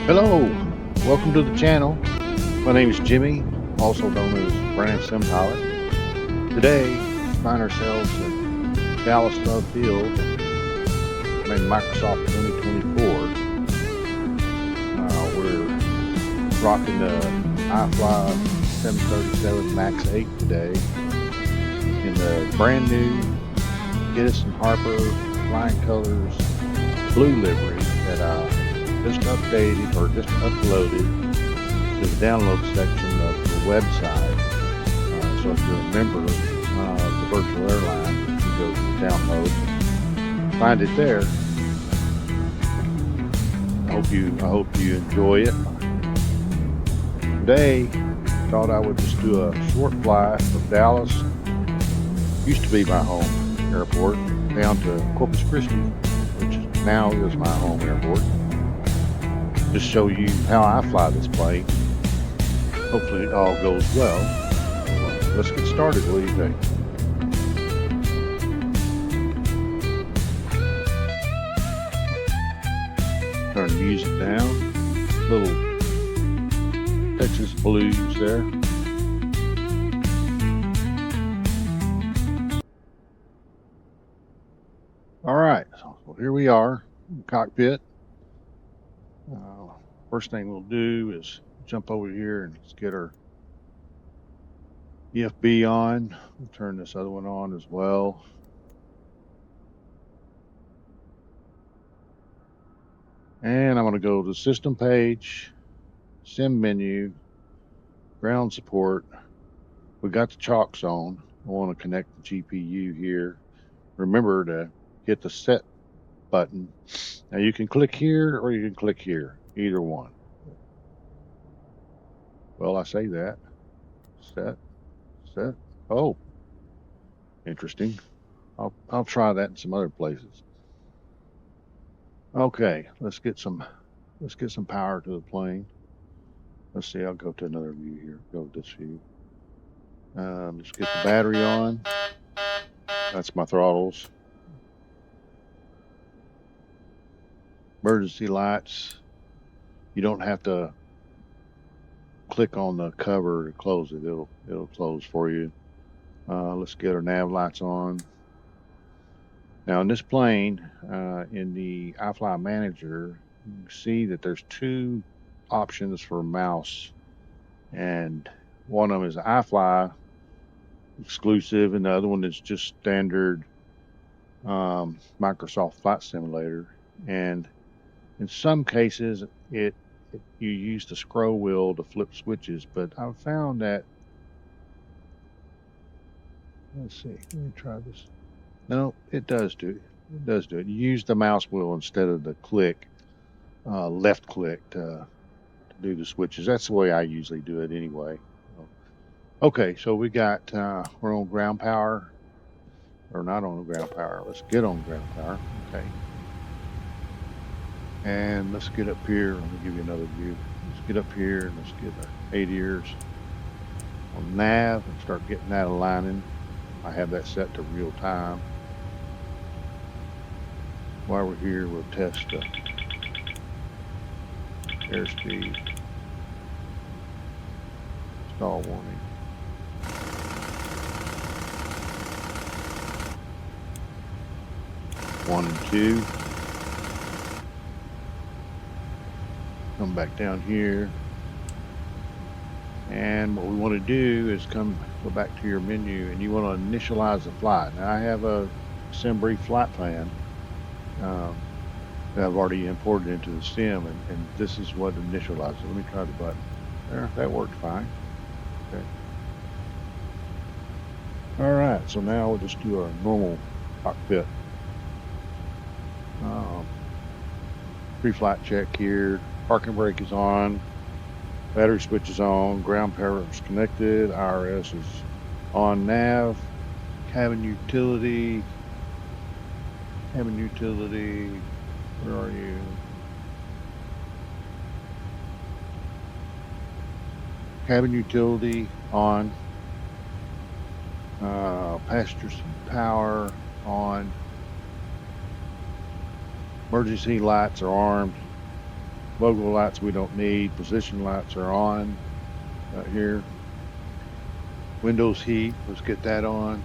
Hello, welcome to the channel. My name is Jimmy, also known as Brand Sim Pilot. Today, we find ourselves at Dallas Love Field in Microsoft 2024. We're rocking the iFLY 737 MAX 8 today in the brand new Edison Harper Flying Colors blue livery that I just updated or just uploaded to the download section of the website. So if you're a member of the virtual airline, you can go to download, find it there. I hope you enjoy it. Today, I thought I would just do a short fly from Dallas, used to be my home airport, down to Corpus Christi, which now is my home airport. Just show you how I fly this plane. Hopefully it all goes well. Let's get started. What do you think? Turn the music down. Little Texas blues there. All right, so here we are in the cockpit. First thing we'll do is jump over here and let's get our EFB on. We'll turn this other one on as well. And I'm going to go to the system page, sim menu, ground support. We got the chalk zone. I want to connect the GPU here. Remember to hit the set button. Now you can click here or you can click here, either one. Well, I say that. Set. Oh, interesting. I'll try that in some other places. Okay, let's get some power to the plane. Let's see, I'll go to another view here. Go to this view. Let's get the battery on. That's my throttles. Emergency lights. You don't have to click on the cover to close it. It'll close for you. Let's get our nav lights on. Now in this plane, in the iFLY Manager, you can see that there's two options for mouse, and one of them is iFLY exclusive, and the other one is just standard Microsoft Flight Simulator. And in some cases, you use the scroll wheel to flip switches, but I've found that, let's see, let me try this. No, it does do it. It does do it. You use the mouse wheel instead of the click, left click to do the switches. That's the way I usually do it anyway. Okay, so we got, we're on ground power, or not on ground power. Let's get on ground power. Okay. And let's get up here. Let me give you another view. Let's get up here and let's get our 8 ears on nav and start getting that aligning. I have that set to real time. While we're here, we'll test the airspeed. Stall warning. One and two. Come back down here. And what we want to do is go back to your menu, and you want to initialize the flight. Now I have a SimBrief flight plan that I've already imported into the sim, and this is what initializes. Let me try the button. There, that worked fine. Okay. All right, so now we'll just do our normal cockpit. Pre-flight check here. Parking brake is on. Battery switch is on. Ground power is connected. IRS is on. Nav. Cabin utility. Cabin utility. Where are you? Cabin utility on. Passenger seat power on. Emergency lights are armed. Logo lights we don't need. Position lights are on right here. Windows heat, let's get that on.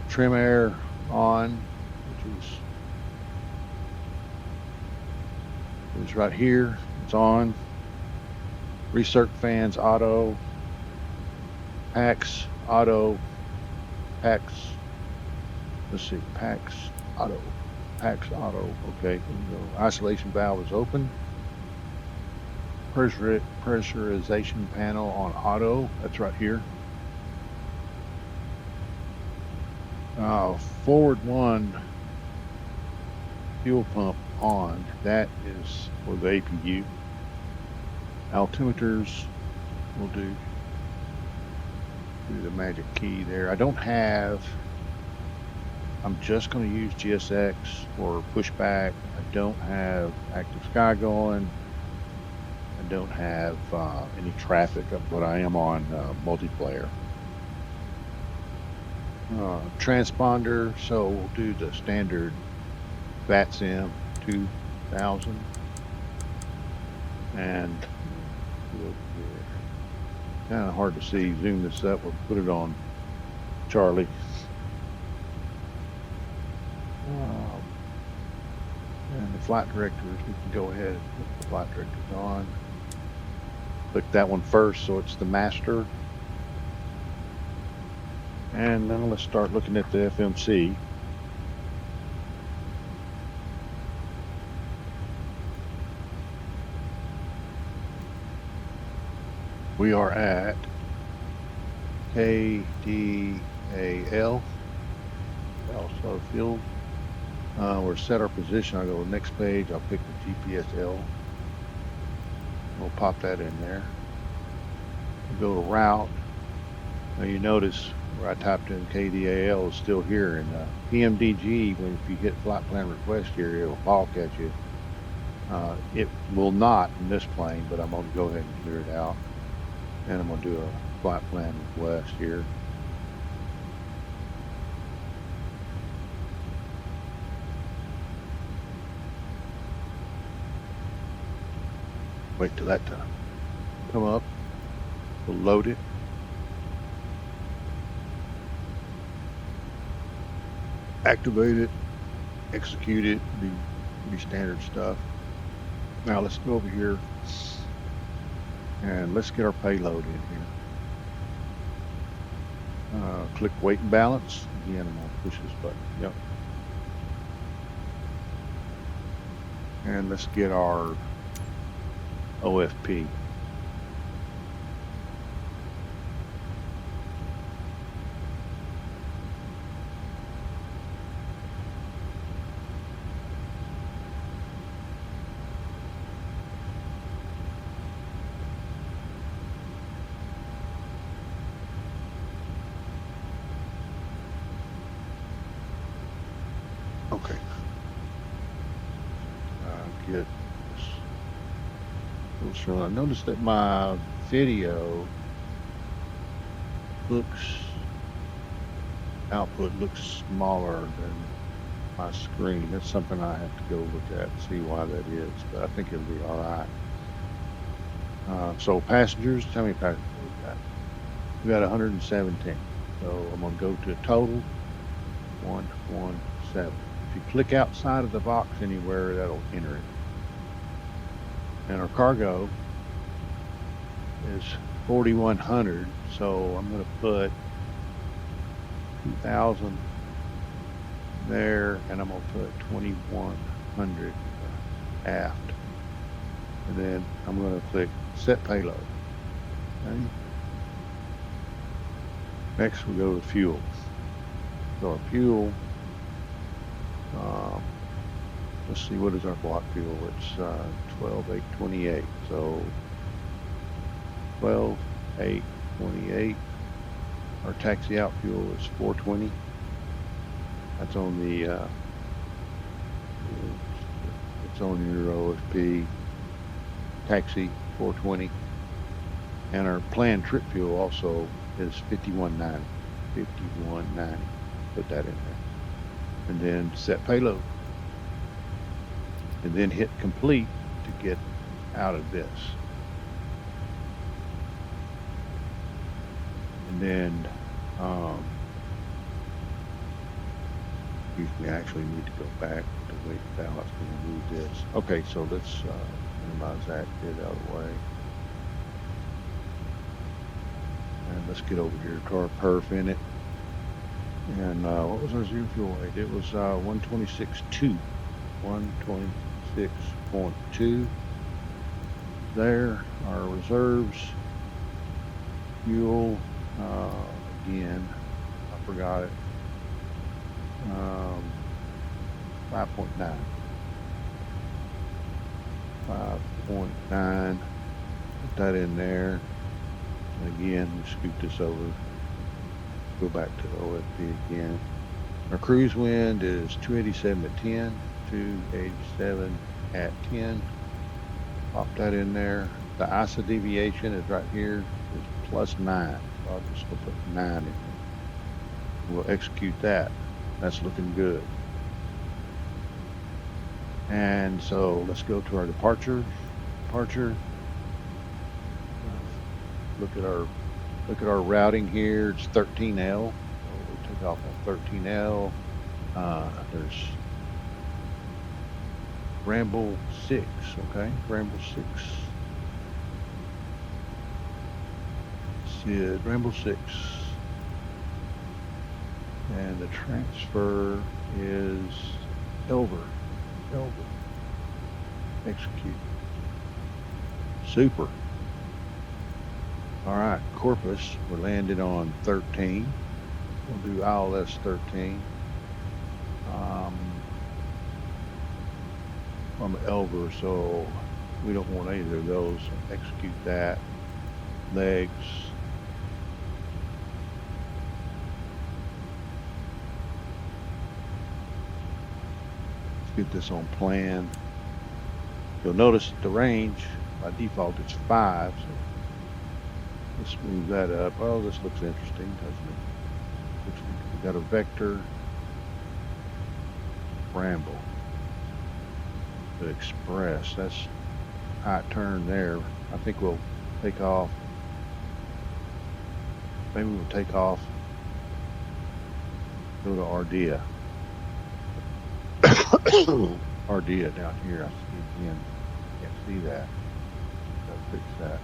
Trim air on, which is right here. It's on. Recirc fans auto. PAX auto. PAX. Let's see. PAX auto. PAX auto. Okay. Isolation valve is open. Pressurization panel on auto. That's right here. Forward one fuel pump on. That is for the APU. Altimeters will do the magic key there. I don't have. I'm just going to use GSX for pushback. I don't have active sky going. I don't have any traffic, but I am on multiplayer. Transponder, so we'll do the standard VATSIM 2000. And kind of hard to see. Zoom this up. We'll put it on Charlie. And the flight directors, we can go ahead and put the flight directors on. Click that one first, so it's the master. And then let's start looking at the FMC. We are at KDAL field. We're set our position. I'll go to the next page. I'll pick the GPSL. We'll pop that in there. We'll go to route. Now you notice where I typed in KDAL is still here. And PMDG, if you hit flight plan request here, it'll balk at you. It will not in this plane, but I'm going to go ahead and clear it out. And I'm going to do a flight plan request here. Wait till that to come up. We'll load it. Activate it. Execute it. Be standard stuff. Now let's go over here. And let's get our payload in here. Click weight and balance. Again, I'm going to push this button. Yep. And let's get our OFP. So I noticed that my video output looks smaller than my screen. That's something I have to go look at and see why that is, but I think it'll be all right. So passengers, how many passengers we got? We got 117. So I'm gonna go to total 117. If you click outside of the box anywhere, that'll enter it. And our cargo is 4,100. So I'm gonna put 2,000 there, and I'm gonna put 2,100 aft. And then I'm gonna click set payload. Okay. Next we go to fuel. So our fuel, let's see, what is our block fuel? It's 12,828. So 12,828. Our taxi out fuel is 420. That's on the it's on your OSP taxi 420. And our planned trip fuel also is 5190. 5190. Put that in there. And then set payload. And then hit complete to get out of this. And then excuse me, I actually need to go back to wait now. It's going to move this. Okay, so let's minimize that, get it out of the way. And let's get over here to our perf in it. And what was our zero fuel rate? It was 126.2. 126.2. There, our reserves fuel, again, I forgot it. 5.9. 5.9. Put that in there. And again, scoot this over. Go back to the OSP again. Our cruise wind is 287 at 10. 287 at 10. Pop that in there. The ISA deviation is right here. It's +9. So I'll just go put 9 in there. We'll execute that. That's looking good. And so let's go to our departure. Look at our routing here. It's 13L. So we'll take off on 13L. There's Ramble 6. Okay, Ramble 6. Sid Ramble 6. And the transfer is Elver. Execute. Super. All right, Corpus, we're landed on 13. We'll do ILS 13. I'm Elver, so we don't want either of those. Execute that. Legs. Get this on plan. You'll notice the range by default it's 5. So let's move that up. Oh, this looks interesting, doesn't it? We've got a vector ramble. The express. That's high turn there. I think we'll take off. Maybe we'll take off. Go to Ardea. Ardea down here. I see again. Can't see that. Gotta fix that.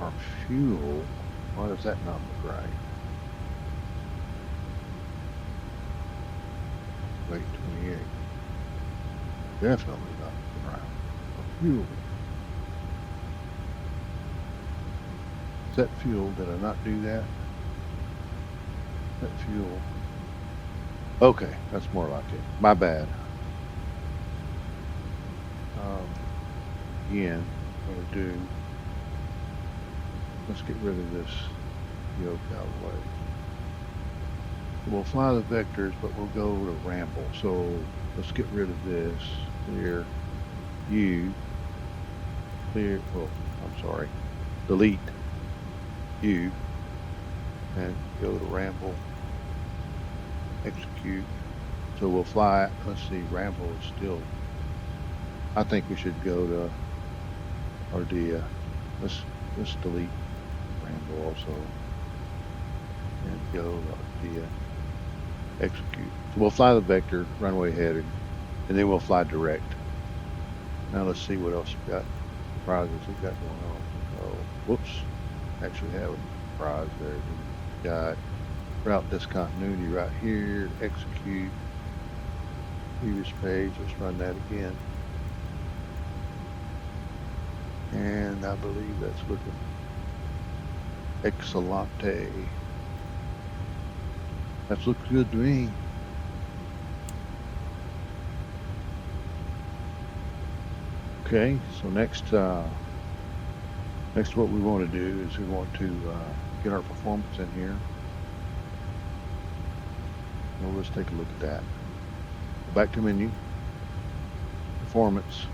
Our fuel. Why does that not look right? Wait, 28. Definitely not looking right. Our fuel. Set fuel. Did I not do that? Set fuel. Okay, that's more like it. My bad. Again, what I'm gonna do. Let's get rid of this yoke out of the way. We'll fly the vectors, but we'll go to ramble. So let's get rid of this. Clear U. Clear, well, I'm sorry. Delete U. And go to ramble. Execute. So we'll fly. Let's see, ramble is still. I think we should go to Ardea. Let's delete ramble also. And go to Ardea. Execute. So we'll fly the vector, runway heading, and then we'll fly direct. Now let's see what else we got. Surprises we've got going on. Oh, whoops. Actually have a surprise there. We've got route discontinuity right here. Execute. Previous page. Let's run that again. And I believe that's looking excellente. That looks good to me. Okay, so next what we want to do is we want to get our performance in here. Well, let's take a look at that. Go back to menu, performance.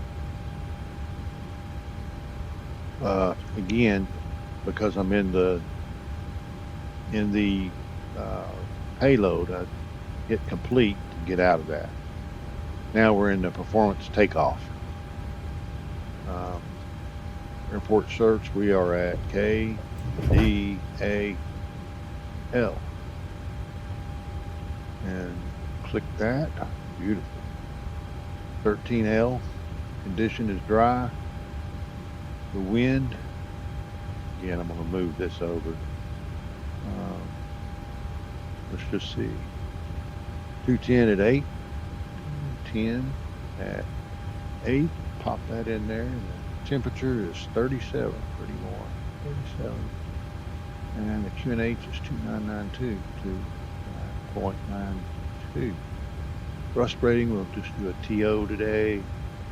Again, because I'm in the payload, I hit complete to get out of that. Now we're in the performance takeoff. Airport search, we are at KDAL. And click that. Beautiful. 13L. Condition is dry. The wind. Again, I'm going to move this over. Let's just see. 210 at 8. 210 at 8. Pop that in there. And the temperature is 37. Pretty warm. 37. And the QNH is 2992 to 9.92. Thrust rating, we'll just do a TO today.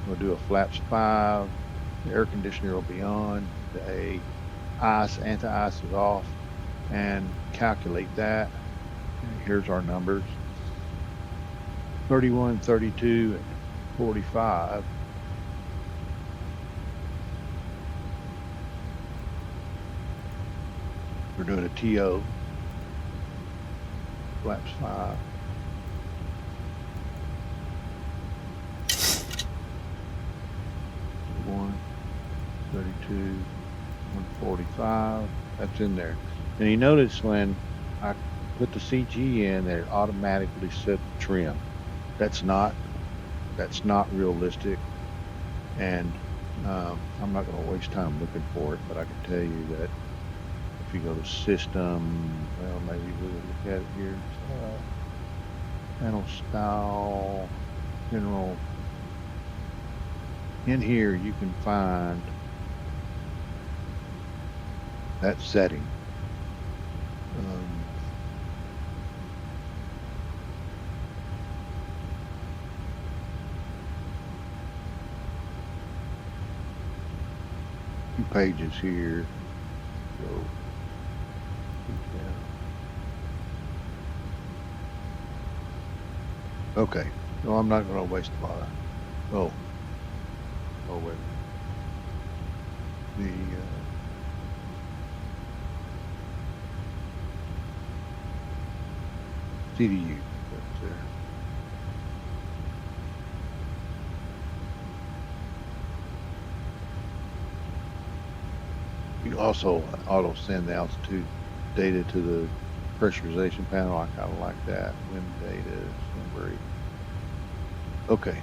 We'll do a flaps 5. The air conditioner will be on. The anti-ice is off. And calculate that. And here's our numbers. 31, 32, and 45. We're doing a TO. Flaps 5. One, 32, 145. That's in there. And you notice when I put the CG in, they automatically set the trim. That's not realistic. And I'm not going to waste time looking for it, but I can tell you that if you go to system, well, maybe we'll look at it here. Panel style, general. In here, you can find that setting. Two pages here. So, okay, no, I'm not going to waste a lot of. Oh, wait. The CDU. That's there. You also auto send the altitude data to the pressurization panel. I kind of like that. Wind data, number 8. Okay.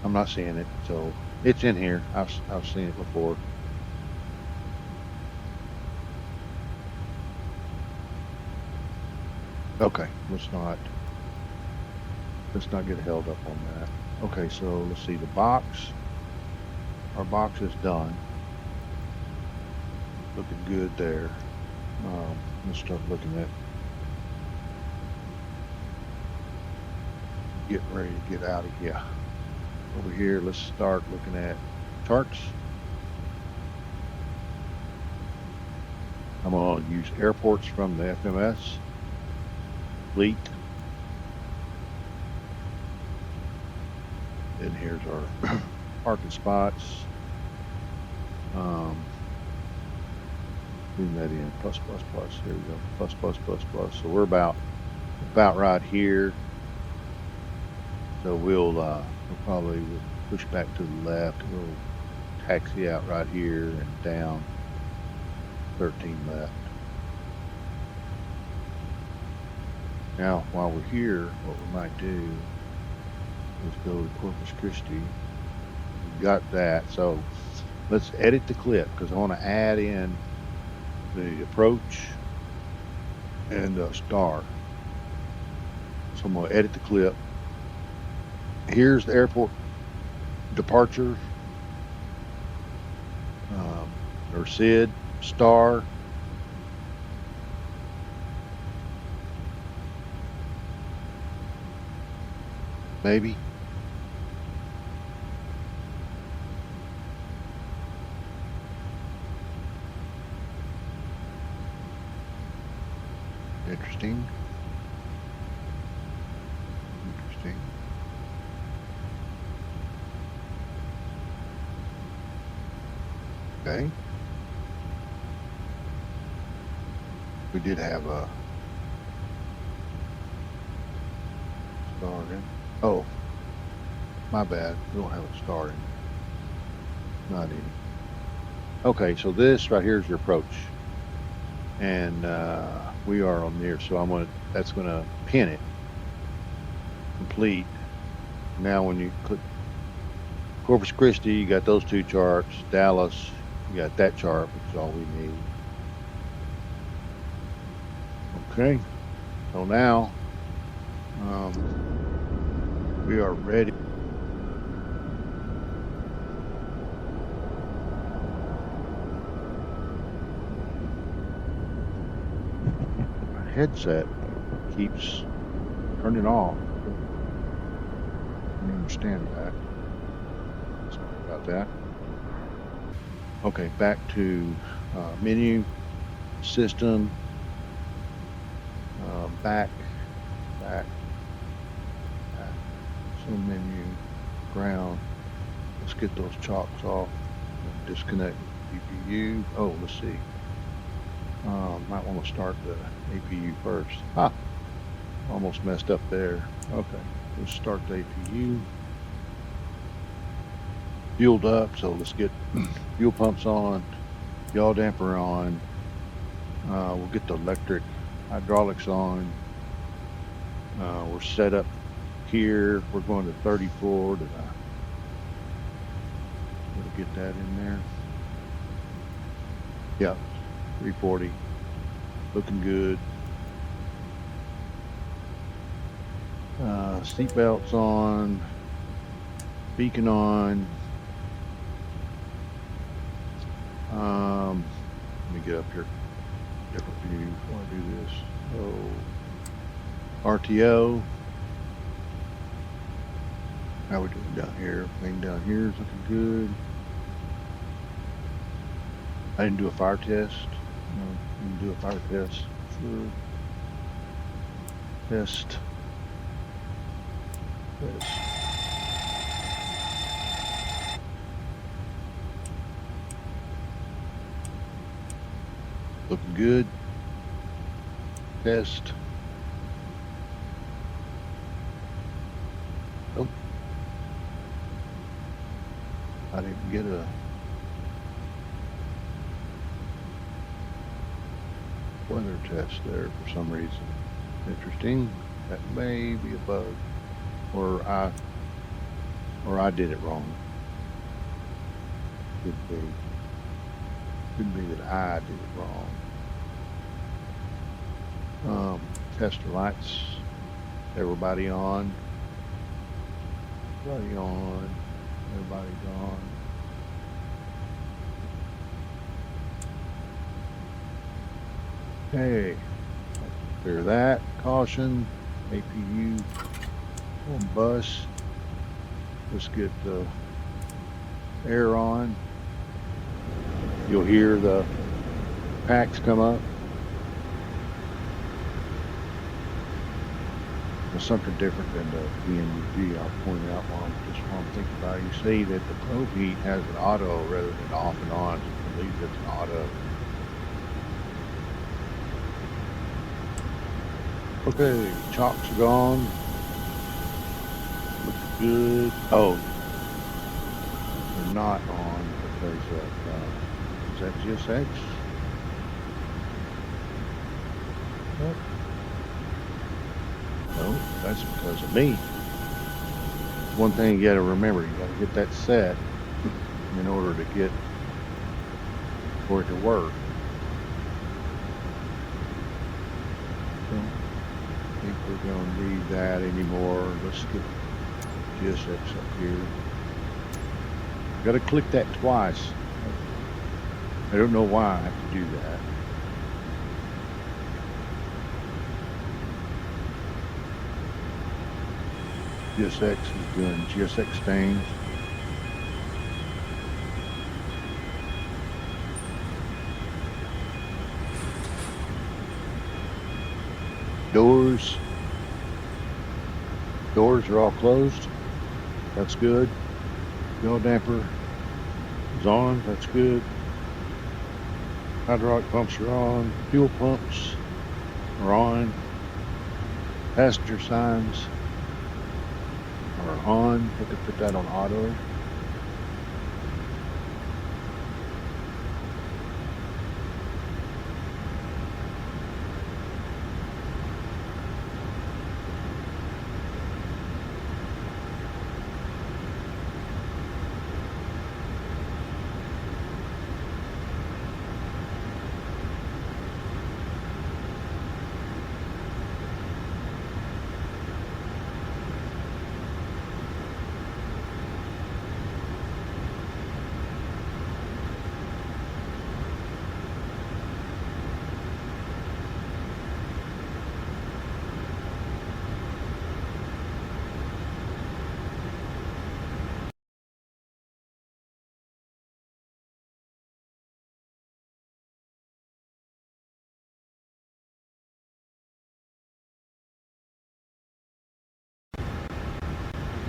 I'm not seeing it, so it's in here. I've seen it before. Okay, let's not get held up on that. Okay, so let's see the box. Our box is done. Looking good there. Let's start looking at getting ready to get out of here. Over here, let's start looking at charts. I'm going to use airports from the FMS. complete. And here's our parking spots. Zoom that in, plus, plus, plus, there we go, plus, plus, plus, plus. So we're about right here. So we'll probably push back to the left. We'll taxi out right here and down 13 left. Now, while we're here, what we might do is go to Corpus Christi. We've got that. So let's edit the clip because I want to add in the approach and the star. So I'm going to edit the clip. Here's the airport departure, or SID, star. Maybe. Interesting. Interesting. Okay. We did have a star in. Oh, my bad. We don't have a star in. Not any. Okay, so this right here is your approach. And we are on there, so that's gonna pin it. Complete. Now when you click Corpus Christi, you got those two charts. Dallas, you got that chart, which is all we need. Okay, so now we are ready. My headset keeps turning off. I don't understand that. Sorry about that. Okay, back to menu, system, back, so menu, ground. Let's get those chalks off. Disconnect APU. Oh, let's see. Might want to start the APU first. Almost messed up there. Okay, let's start the APU. Fueled up, so let's get fuel pumps on, yaw damper on. We'll get the electric hydraulics on. We're set up here. We're going to 34. Did I get that in there? Yeah, 340. Looking good. Seat belts on. Beacon on. Let me get up here. Different view before I do this. So, RTO. How we doing down here? Everything down here is looking good. I didn't do a fire test. No, didn't do a fire test. Sure. Test. Looking good. Test. Oh. I didn't get a weather test there for some reason. Interesting. That may be a bug. Or I did it wrong. Could be that I did it wrong. Tester lights. Everybody on. Everybody on. Everybody's on. Okay. Clear that. Caution. APU. On bus. Let's get the air on. You'll hear the packs come up. It's something different than the PNUG. I'll point out just while I'm thinking about it. You see that the probe heat has an auto rather than off and on. I believe it's an auto. Okay, chocks are gone. Looks good. Oh, they're not on because of, is that GSX? Nope. No, that's because of me. One thing you got to remember, you got to get that set in order to get for it to work. So, I think we're going to need that anymore. Let's get GSX up here. Got to click that twice. I don't know why I have to do that. GSX is doing GSX stains. Doors are all closed. That's good. Fuel damper is on. That's good. Hydraulic pumps are on. Fuel pumps are on. Passenger signs are on. I could put that on auto.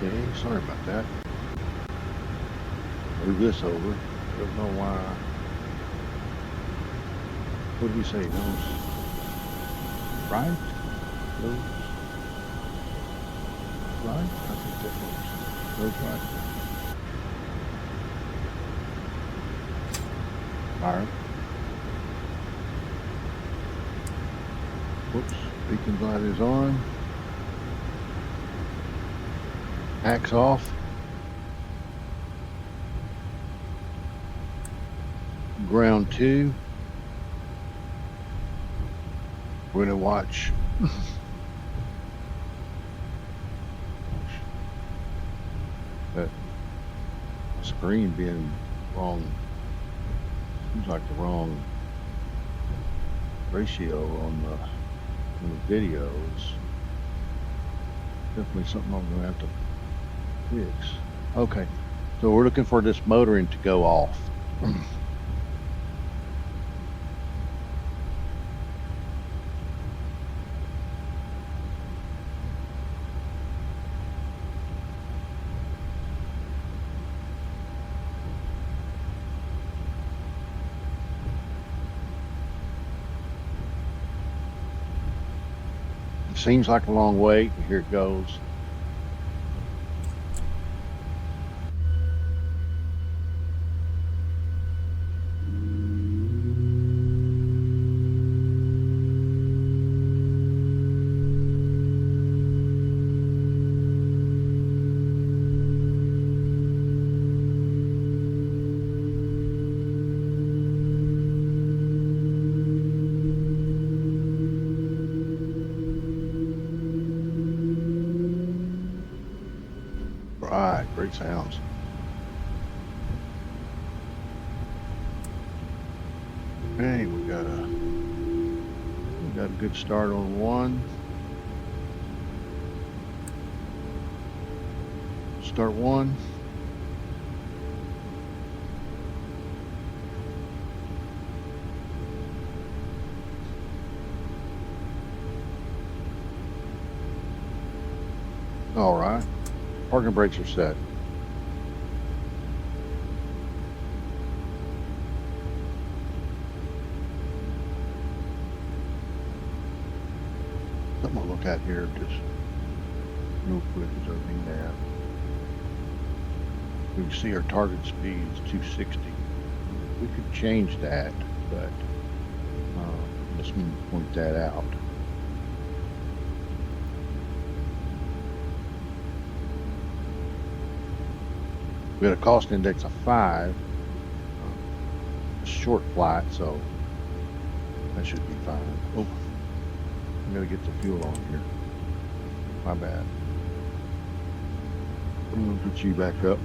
Okay, sorry about that. Move this over. Don't know why. What did he say? Those right? Those right? I think that those right. Fire. Whoops. Beacon light is on. Axe off. Ground 2. We're going to watch. That screen being wrong. Seems like the wrong ratio on the video is definitely something I'm going to have to fix. Okay, so we're looking for this motoring to go off. It seems like a long wait, but here it goes. Right, great sounds. Okay, we got a good start on 1. Start 1. All right. Parking brakes are set. Something I'll look at here just real quick as I mean that. We can see our target speed is 260. We could change that, but let's point that out. We had a cost index of 5, short flight, so that should be fine. Oh, I'm gonna get the fuel on here. My bad. I'm gonna put you back up,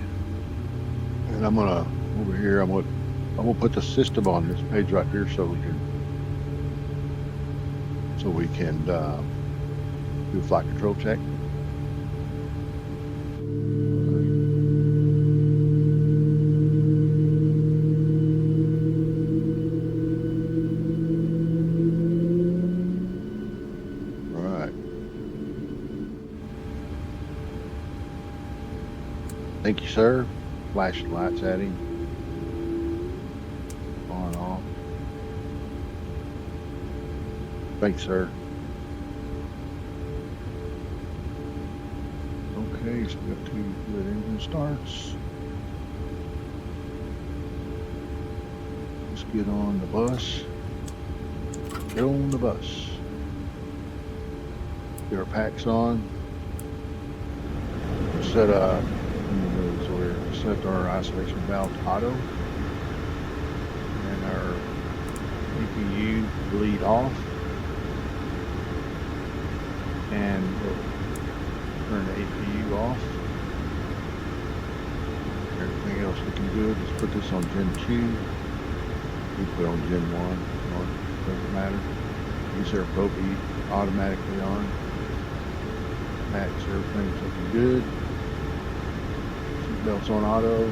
and I'm gonna over here. I'm gonna put the system on this page right here so we can do a flight control check. Thank you, sir. Flash the lights at him. On and off. Thanks, sir. Okay, so we got 2 good engine starts. Let's get on the bus. Get on the bus. Get our packs on. Set our isolation valve to auto, and our EPU bleed off, and we'll turn the APU off. Everything else looking good. Let's put this on Gen 2. We put on Gen 1, or doesn't matter. These are both automatically on. Max, everything's looking good. Belts on auto.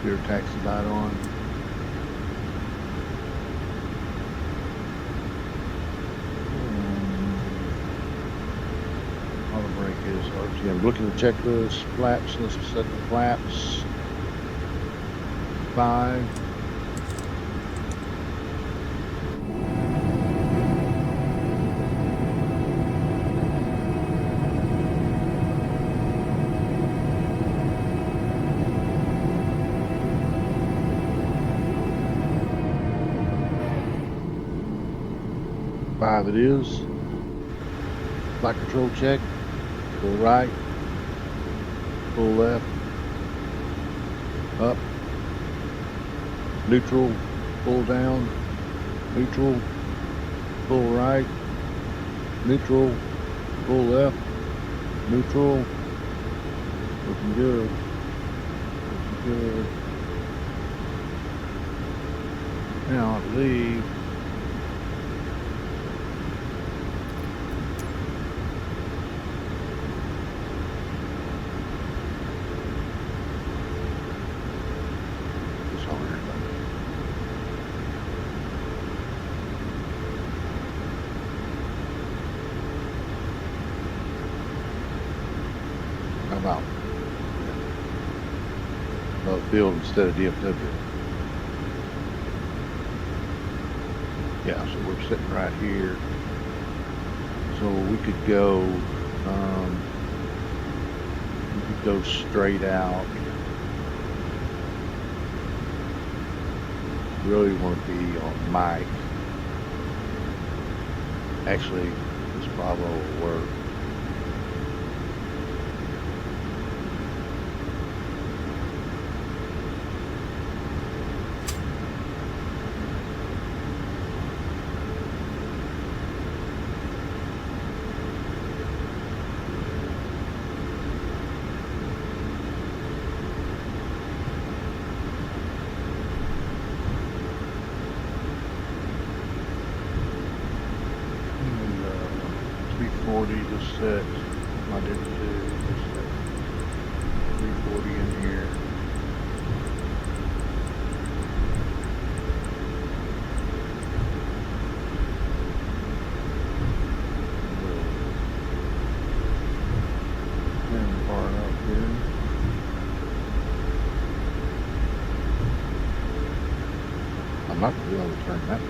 Get our taxi light on. Auto brake is RTM. Look at the checklist. Flaps. Let's set the flaps. 5. It is. Flight control check. Pull right. Pull left. Up. Neutral. Pull down. Neutral. Pull right. Neutral. Pull left. Neutral. Looking good. Looking good. Now I believe about field instead of DFW. Yeah, so we're sitting right here. So we could go straight out. Really want to be on Mike. Actually, this Bravo will work. Just set, I did just set 340 in here. know to turn that on.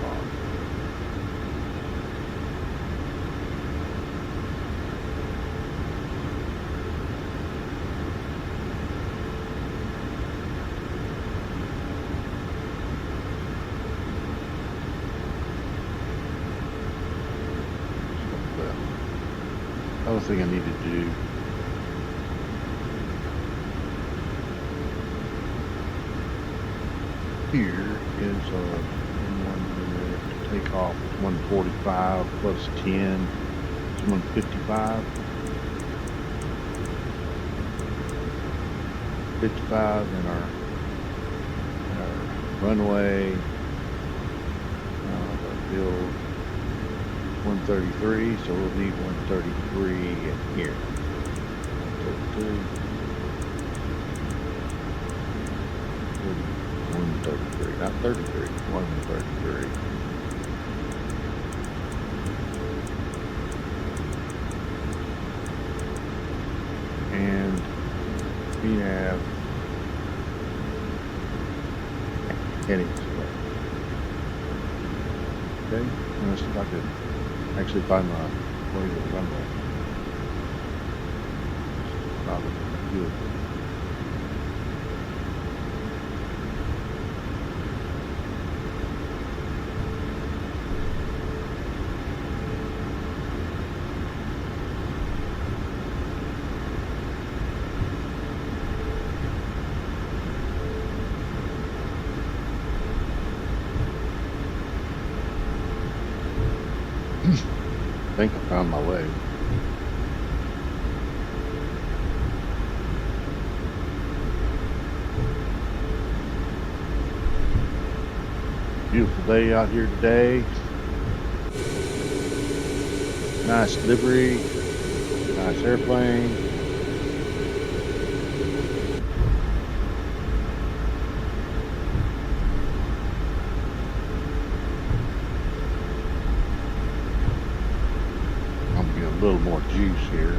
The other thing I need to do here is to take off 145 plus 10 is 155. 55 in our runway. Build 133, so we'll need 133 in here. 133, not 33, 133. And we have headings. Okay, let's see if I could actually find my way to the runway. Not good. I think I found my way. Beautiful day out here today. Nice livery, nice airplane. A little more juice here.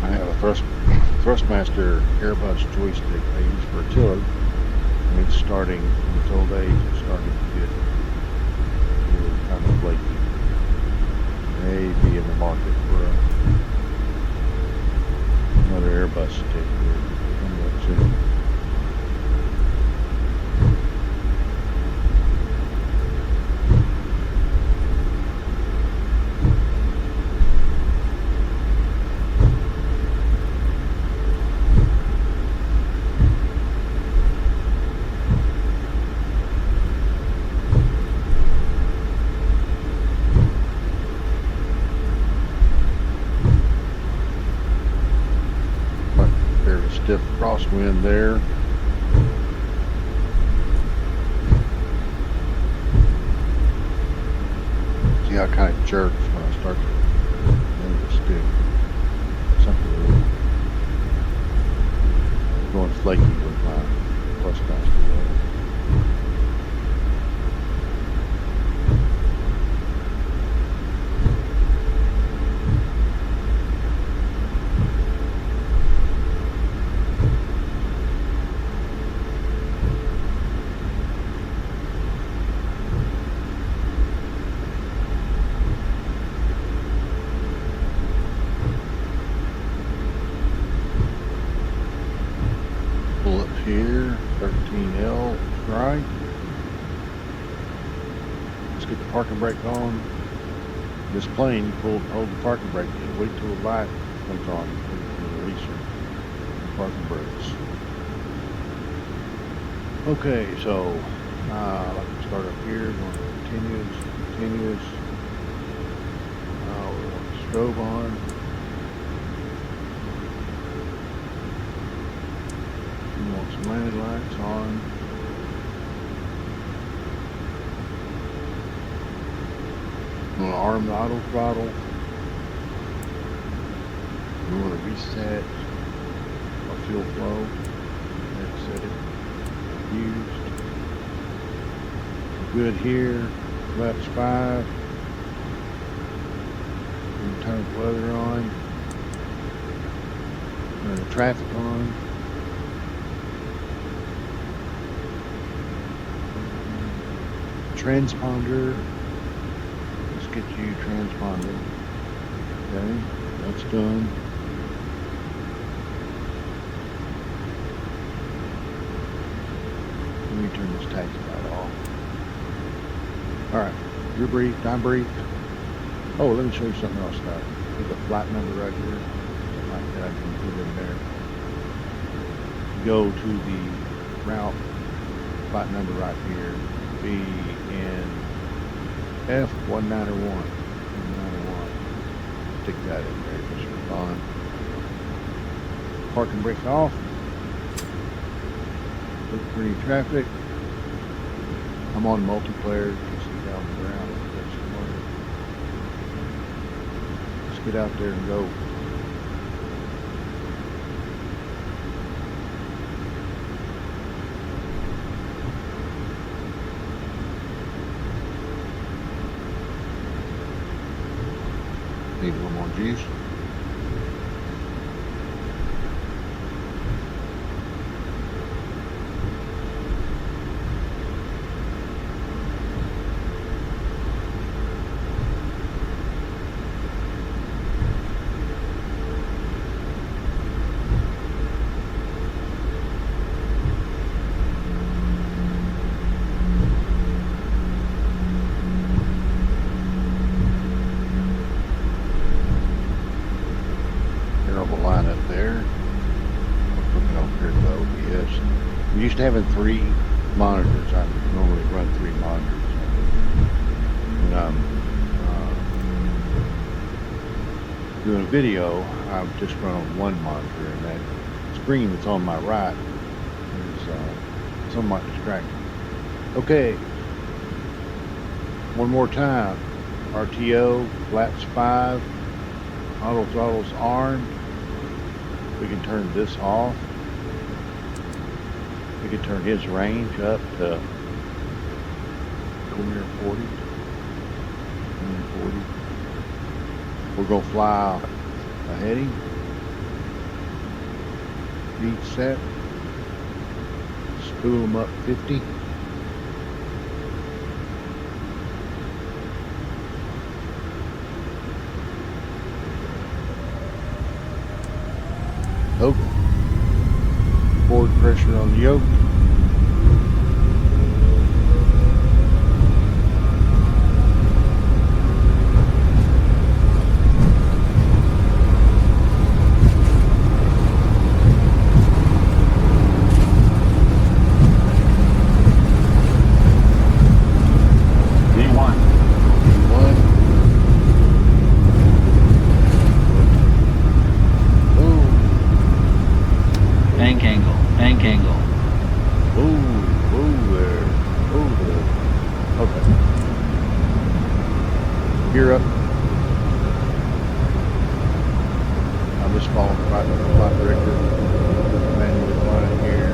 I have a Thrustmaster Airbus joystick I use for artillery. It's starting, in its old age, it's starting to get really kind of flaky. Maybe in the market for another Airbus stick here coming up soon. Stiff crosswind there. See how it kind of jerks when I start to move the stick. Something really going flaky with my Thrustmaster. Pull up here, 13L, right. Let's get the parking brake on. This plane, you hold the parking brake in, wait till the light comes on, and release the parking brakes. Okay, so I can start up here, going continuous. We want the strobe on. We want some landing lights on. I'm going to arm the auto throttle. You want to reset our fuel flow. Let's set it. Used. Good here. Laps 5. We can turn the weather on. Turn the traffic on. Transponder. Let's get you transponder. Okay, that's done. Let me turn this taxi light off. Alright, you're briefed, I'm briefed. Oh, let me show you something else now. There's a flight number right here. Something like that I can put in there. Go to the route flight number right here. BNF191. Stick that in there just for fun. Park and brake off. Look for any traffic. I'm on multiplayer. You can see down the ground. Let's get out there and go. Need a little more juice. Line up there. I'll put it over here to the OBS. We used to having 3 monitors. I normally run 3 monitors. When I'm doing a video, I just run on 1 monitor, and that screen that's on my right is somewhat distracting. Okay, one more time. RTO, flaps 5, auto throttle's armed. We can turn this off. We can turn his range up to 40. We're going to fly a heading. Speed set. Spool them up 50. Okay. Forward pressure on the yoke. Bank angle. there. Okay. Gear up. I'm just following the flight director. Manually flying here.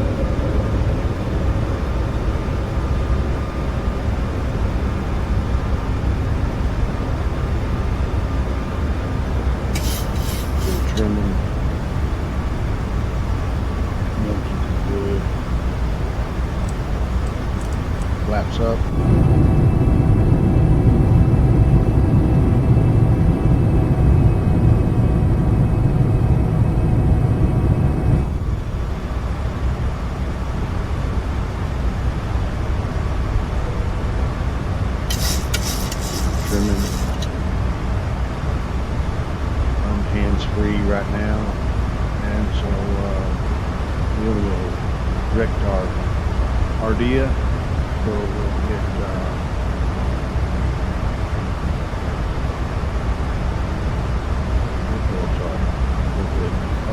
Trimming. Good. Flaps up. Trimming. I'm hands-free right now, and so we'll direct our RDA, so we'll get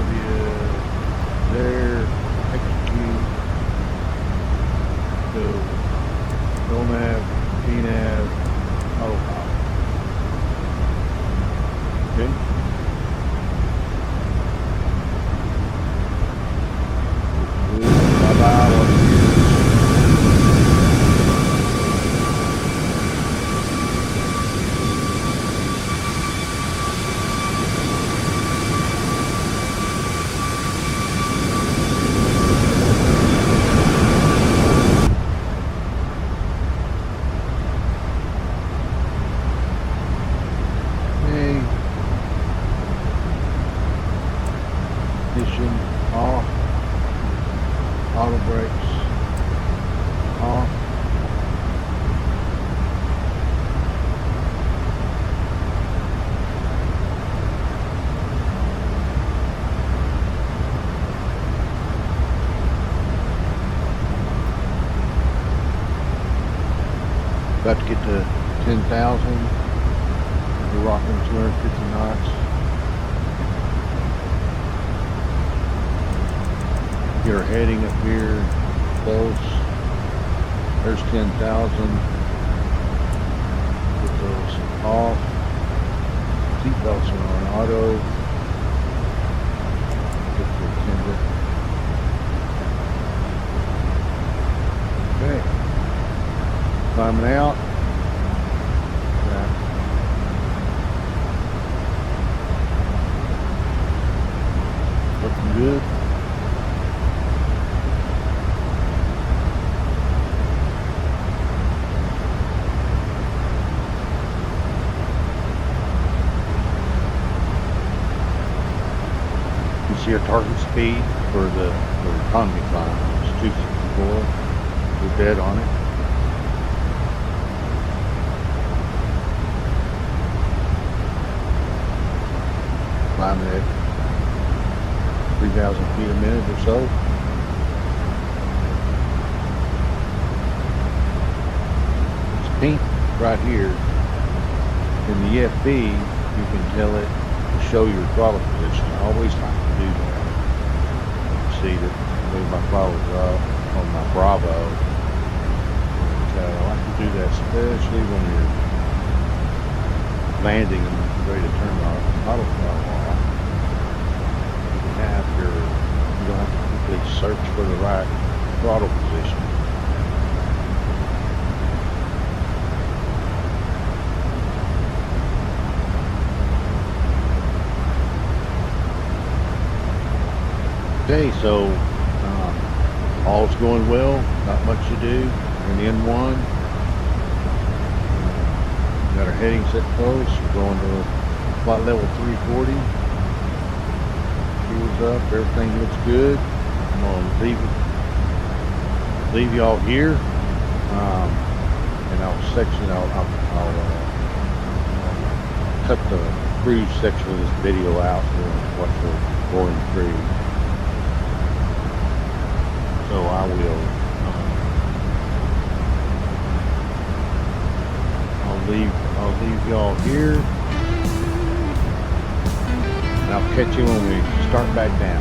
RDA there, execute, so nav, PNAV, autopilot. Okay. Got to get to 10,000. We're rocking 250 knots. Get our heading up here close. There's 10,000. Get those off. Seatbelts are on auto. Get the attendant. Okay. Climbing out. Looking good. You see our target speed for the economy climb. It's 264. We're dead on it. Climbing at 3,000 feet a minute or so. It's pink right here. In the FB, you can tell it to show your throttle position. I always like to do that. See that move my throttles up on my Bravo. And, I like to do that, especially when you're landing and ready to turn the auto throttle off. You don't have to quickly search for the right throttle position. Okay, so all's going well, not much to do. We're in the N1. Got our heading set close. We're going to flight level 340. Fuel's up, everything looks good. I'm gonna leave y'all here, and I'll cut the cruise section of this video out to watch the boring cruise. So I will. I'll leave y'all here. And I'll catch you when we start back down.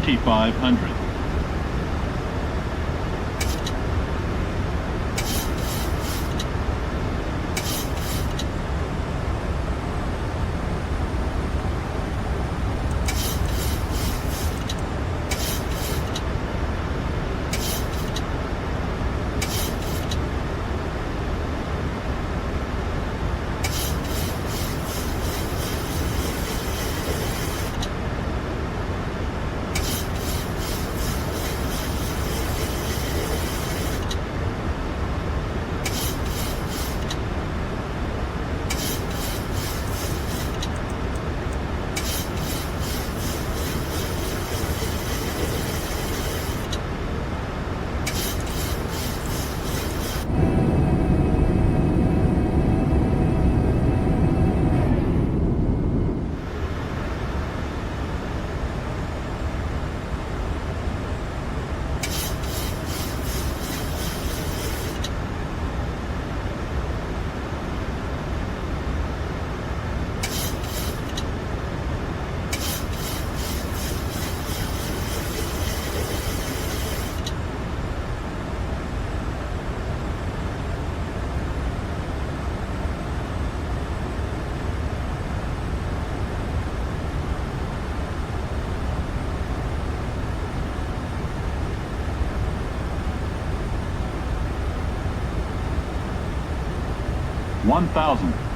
2,500. 1,000.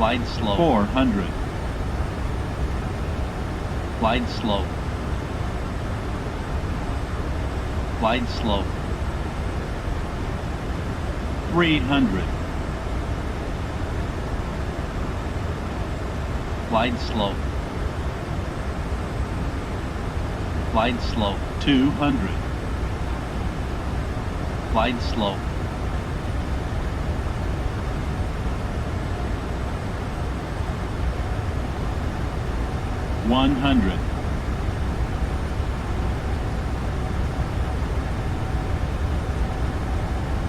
Glide slow. 400. Glide slow. Glide slow. 300. Glide slow. Glide slow. 200. Glide slow. 100.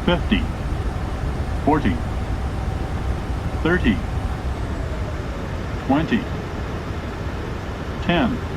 50. 40. 30. 20. 10.